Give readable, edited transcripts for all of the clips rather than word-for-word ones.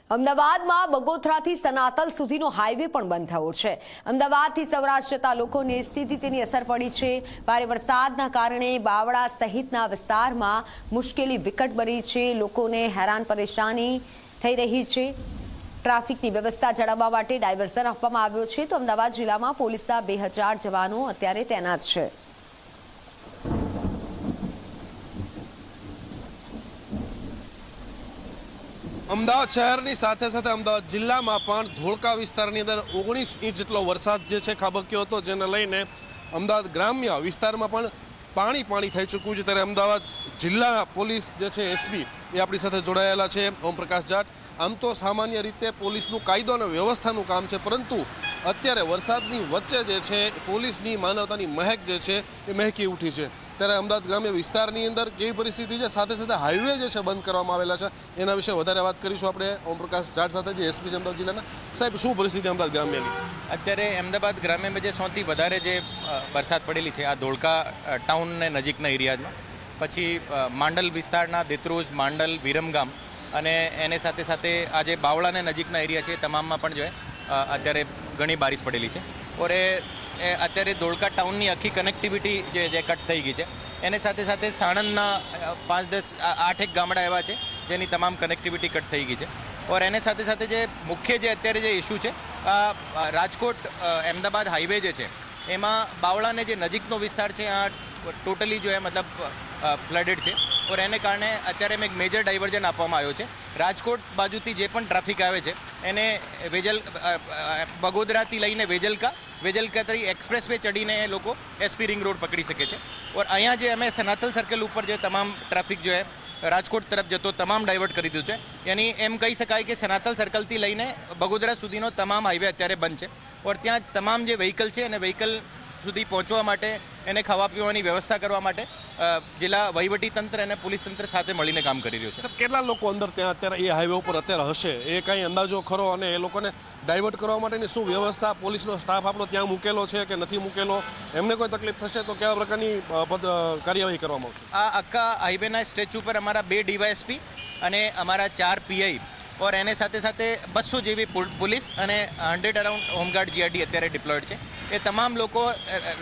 અમદાવાદમાં બગોથરાથી સનાતલ સુધીનો હાઈવે પણ બંધ થયો છે। અમદાવાદથી સૌરાષ્ટ્ર જતા લોકોને સીધી તેની અસર પડી છે। ભારે વરસાદના કારણે બાવળા સહિતના વિસ્તારમાં મુશ્કેલી વિકટ બની છે। લોકોને હેરાન પરેશાની થઈ રહી છે। ટ્રાફિકની વ્યવસ્થા જાળવવા માટે ડાયવર્ઝન આપવામાં આવ્યો છે તો અમદાવાદ જિલ્લામાં પોલીસના 2000 જવાનો અત્યારે તૈનાત છે। અમદાવાદ શહેરની સાથે સાથે અમદાવાદ જિલ્લામાં પણ ધોળકા વિસ્તારની અંદર 19 ઇંચ જેટલો વરસાદ જે છે ખાબક્યો હતો, જેને લઈને અમદાવાદ ગ્રામ્ય વિસ્તારમાં પણ પાણી થઈ ચૂક્યું છે। ત્યારે અમદાવાદ જિલ્લા પોલીસ જે છે એસપી એ આપણી સાથે જોડાયેલા છે, ઓમપ્રકાશ જાટ। આમ તો સામાન્ય રીતે પોલીસનું કાયદો અને વ્યવસ્થાનું કામ છે, પરંતુ અત્યારે વરસાદની વચ્ચે જે છે પોલીસની માનવતાની મહેક જે છે એ મહેકી ઉઠી છે। ત્યારે અમદાવાદ ગ્રામ્ય વિસ્તારની અંદર કેવી પરિસ્થિતિ છે, સાથે સાથે હાઈવે જે છે બંધ કરવામાં આવેલા છે, એના વિશે વધારે વાત કરીશું આપણે ઓમપ્રકાશ જાટ સાથે, જે એસપી છે અમદાવાદ જિલ્લાના। સાહેબ, શું પરિસ્થિતિ અમદાવાદ ગ્રામ્યની? અત્યારે અમદાવાદ ગ્રામ્યમાં જે સૌથી વધારે જે વરસાદ પડેલી છે આ ધોળકા ટાઉનને નજીકના એરિયામાં, પછી માંડલ વિસ્તારના દેત્રોજ, માંડલ, વિરમગામ અને એને સાથે સાથે આ જે બાવળાને નજીકના એરિયા છે તમામમાં પણ જો અત્યારે ઘણી બારિશ પડેલી છે। ઓર એ અત્યારે ધોળકા ટાઉનની આખી કનેક્ટિવિટી જે કટ થઈ ગઈ છે, એને સાથે સાથે સાણંદના 5-10-8 ગામડા એવા છે જેની તમામ કનેક્ટિવિટી કટ થઈ ગઈ છે। ઓર એને સાથે સાથે જે મુખ્ય જે અત્યારે જે ઇસ્યુ છે રાજકોટ અમદાવાદ હાઈવે જે છે એમાં બાવળાને જે નજીકનો વિસ્તાર છે આ ટોટલી જો મતલબ ફ્લડેડ છે। ઓર એને કારણે અત્યારે એક મેજર ડાયવર્ઝન આપવામાં આવ્યો છે। રાજકોટ બાજુથી જે પણ ટ્રાફિક આવે છે એને બગોદરાથી લઈને વેજલકાથી એક્સપ્રેસ વે ચડીને એ લોકો એસપી રિંગ રોડ પકડી શકે છે। ઓર અહીંયા જે અમે સનાતલ સર્કલ ઉપર જે તમામ ટ્રાફિક જો રાજકોટ તરફ જતો તમામ ડાયવર્ટ કરી દીધું છે। યાની એમ કહી શકાય કે સનાતલ સર્કલથી લઈને બગોદરા સુધીનો તમામ હાઈવે અત્યારે બંધ છે। ઓર ત્યાં તમામ જે વ્હીકલ છે અને વ્હીકલ સુધી પહોંચવા માટે એને ખાવા પીવાની વ્યવસ્થા કરવા માટે જિલ્લા વહીવટીતંત્ર અને પોલીસ તંત્ર સાથે મળીને કામ કરી રહ્યું છે। કેટલા લોકો અંદર ત્યાં અત્યારે એ હાઈવે ઉપર અત્યારે હશે, એ કાંઈ અંદાજો ખરો? અને એ લોકોને ડાયવર્ટ કરવા માટેની શું વ્યવસ્થા, પોલીસનો સ્ટાફ આપણો ત્યાં મૂકેલો છે કે નથી મૂકેલો? એમને કોઈ તકલીફ થશે તો કેવા પ્રકારની કાર્યવાહી કરવામાં આવશે? આ આખા હાઈવેના સ્ટ્રેચ ઉપર અમારા 2 ડીવાયએસપી અને અમારા 4 પીઆઈ ઓર એને સાથે સાથે 200 જેવી પોલીસ અને 100 અરાઉન્ડ હોમગાર્ડ જીઆરડી અત્યારે ડિપ્લોયડ છે। એ તમામ લોકો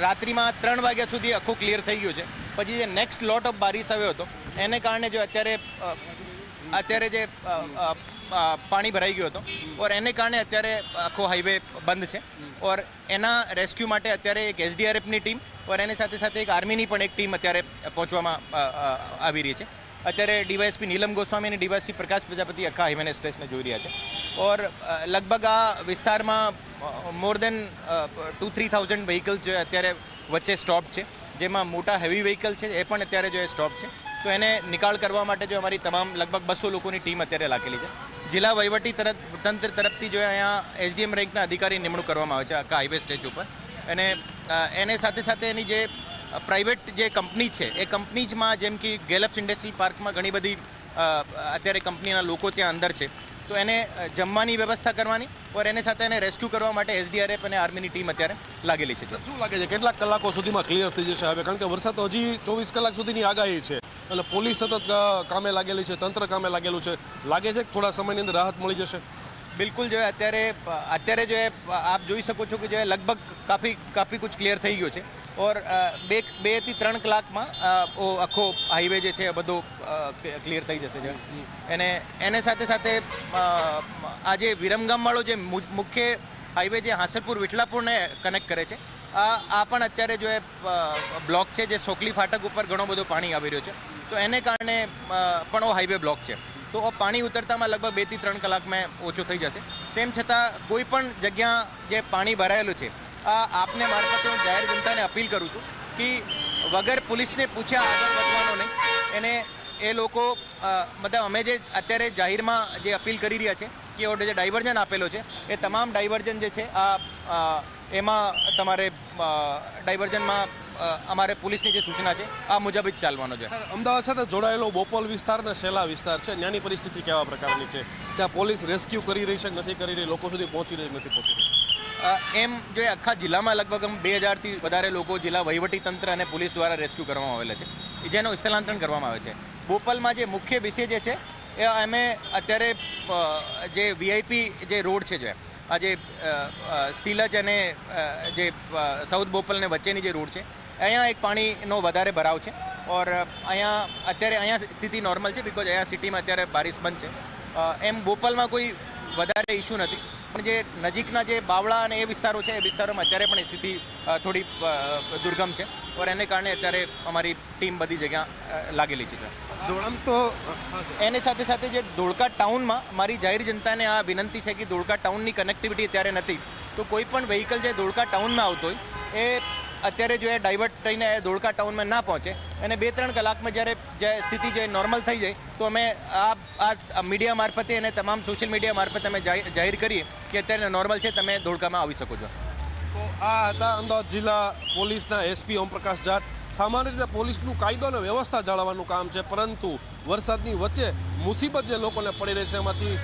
રાત્રિમાં 3 વાગ્યા સુધી આખું ક્લિયર થઈ ગયું છે। પછી જે નેક્સ્ટ લોટ ઓફ બારિશ આવ્યો હતો એને કારણે જો અત્યારે જે પાણી ભરાઈ ગયો હતો ઓર એને કારણે અત્યારે આખો હાઈવે બંધ છે। ઓર એના રેસ્ક્યુ માટે અત્યારે એક એસડીઆરએફની ટીમ ઓર એની સાથે સાથે એક આર્મીની પણ એક ટીમ અત્યારે પહોંચવામાં આવી રહી છે। અત્યારે ડીવાયએસપી નીલમ ગોસ્વામી અને ડીવાયએસપી પ્રકાશ પ્રજાપતિ આખા હાઈવે સ્ટેશને જોઈ રહ્યા છે। ઓર લગભગ આ વિસ્તારમાં મોર દેન 2-3,000 વ્હીકલ જે અત્યારે વચ્ચે સ્ટોપ છે, જેમાં મોટા હેવી વ્હીકલ છે એ પણ અત્યારે જો સ્ટોપ છે। તો એને નિકાલ કરવા માટે જો અમારી તમામ લગભગ 200 લોકોની ટીમ અત્યારે લાગેલી છે। જિલ્લા વહીવટી તંત્ર તરફથી જો અહીંયા એસડીએમ રેન્કના અધિકારી નિમણૂક કરવામાં આવે છે આખા હાઈવે સ્ટેજ ઉપર। અને એને સાથે સાથે એની જે પ્રાઇવેટ જે કંપની છે એ કંપનીજમાં જેમ કે ગેલેપ્સ ઇન્ડસ્ટ્રીયલ પાર્કમાં ઘણી બધી અત્યારે કંપનીના લોકો ત્યાં અંદર છે, તો એને જમવાની વ્યવસ્થા કરવાની ઓર એને સાથે એને રેસ્ક્યુ કરવા માટે એસડીઆરએફ અને આર્મીની ટીમ અત્યારે લાગેલી છે। શું લાગે છે કેટલાક કલાકો સુધીમાં ક્લિયર થઈ જશે હવે? કારણ કે વરસાદ તો હજી 24 કલાક સુધીની આગાહી છે, એટલે પોલીસ સતત કામે લાગેલી છે, તંત્ર કામે લાગેલું છે। લાગે છે કે થોડા સમયની અંદર રાહત મળી જશે? બિલકુલ જો અત્યારે જો આપ જોઈ શકો છો કે જો લગભગ કાફી કુછ ક્લિયર થઈ ગયો છે। ઓર 2 થી 3 કલાકમાં આખો હાઈવે જે છે બધો ક્લિયર થઈ જશે। એને સાથે સાથે આ જે વિરમગામવાળો જે મુખ્ય હાઈવે જે હાંસલપુર વિઠલાપુરને કનેક્ટ કરે છે આ પણ અત્યારે જો બ્લોક છે, જે સોકલી ફાટક ઉપર ઘણો બધો પાણી આવી રહ્યો છે, તો એને કારણે પણ હાઈવે બ્લોક છે। તો પાણી ઉતરતામાં લગભગ 2 થી 3 કલાકમાં ઓછું થઈ જશે। તેમ છતાં કોઈ પણ જગ્યા જે પાણી ભરાયેલું છે આપને મારફતે હું જાહેર જનતાને અપીલ કરું છું કે વગર પોલીસને પૂછ્યા આગળ વધવાનો નહીં। એને એ લોકો મતલબ અમે જે અત્યારે જાહેરમાં જે અપીલ કરી રહ્યા છે કે જે ડાયવર્ઝન આપેલો છે એ તમામ ડાયવર્ઝન જે છે એમાં તમારે ડાયવર્ઝનમાં અમારે પોલીસની જે સૂચના છે આ મુજબ જ ચાલવાનો છે। અમદાવાદ સાથે જોડાયેલો બોપલ વિસ્તાર અને શેલા વિસ્તાર છે, ત્યાંની પરિસ્થિતિ કેવા પ્રકારની છે? ત્યાં પોલીસ રેસ્ક્યુ કરી રહી છે કે નથી કરી રહી? લોકો સુધી પહોંચી રહી નથી પહોંચી રહી? એમ જો આખા જિલ્લામાં લગભગ 2000થી વધારે લોકો જિલ્લા વહીવટીતંત્ર અને પોલીસ દ્વારા રેસ્ક્યુ કરવામાં આવેલા છે, જેનું સ્થળાંતરણ કરવામાં આવે છે। બોપલમાં જે મુખ્ય વિષય જે છે એ અમે અત્યારે જે વીઆઈપી જે રોડ છે જે આ જે સિલજ અને જે સાઉથ બોપલને વચ્ચેની જે રોડ છે અહીંયા એક પાણીનો વધારે ભરાવ છે ઓર અહીંયા સ્થિતિ નોર્મલ છે બિકોઝ અહીંયા સિટીમાં અત્યારે બારિશ બંધ છે એમ બોપલમાં કોઈ વધારે ઇસ્યુ નથી પણ જે નજીકના જે બાવળા અને એ વિસ્તારો છે એ વિસ્તારોમાં અત્યારે પણ સ્થિતિ થોડી દુર્ગમ છે ઓર એને કારણે અત્યારે અમારી ટીમ બધી જગ્યા લાગેલી છે આમ તો એની સાથે સાથે જે ધોળકા ટાઉનમાં મારી જાહેર જનતાને આ વિનંતી છે કે ધોળકા ટાઉનની કનેક્ટિવિટી અત્યારે નથી તો કોઈ પણ વ્હીકલ જે ધોળકા ટાઉનમાં આવતો હોય એ અત્યારે જો એ ડાયવર્ટ થઈને ધોળકા ટાઉનમાં ના પહોંચે અને 2-3 કલાકમાં જ્યારે સ્થિતિ જે નોર્મલ થઈ જાય તો અમે આ મીડિયા મારફતે અને તમામ સોશિયલ મીડિયા મારફતે અમે જાહેર કરીએ કે અત્યારે નોર્મલ છે, તમે ધોળકામાં આવી શકો છો. તો આ હતા અમદાવાદ જિલ્લા પોલીસના એસપી ઓમપ્રકાશ જાટ. સામાન્ય રીતે પોલીસનું કાયદો અને વ્યવસ્થા જાળવવાનું કામ છે, પરંતુ વરસાદની વચ્ચે મુસીબત જે લોકોને પડી રહી છે એમાંથી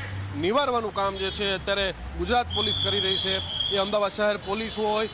નિવારવાનું કામ જે છે અત્યારે ગુજરાત પોલીસ કરી રહી છે. એ અમદાવાદ શહેર પોલીસ હોય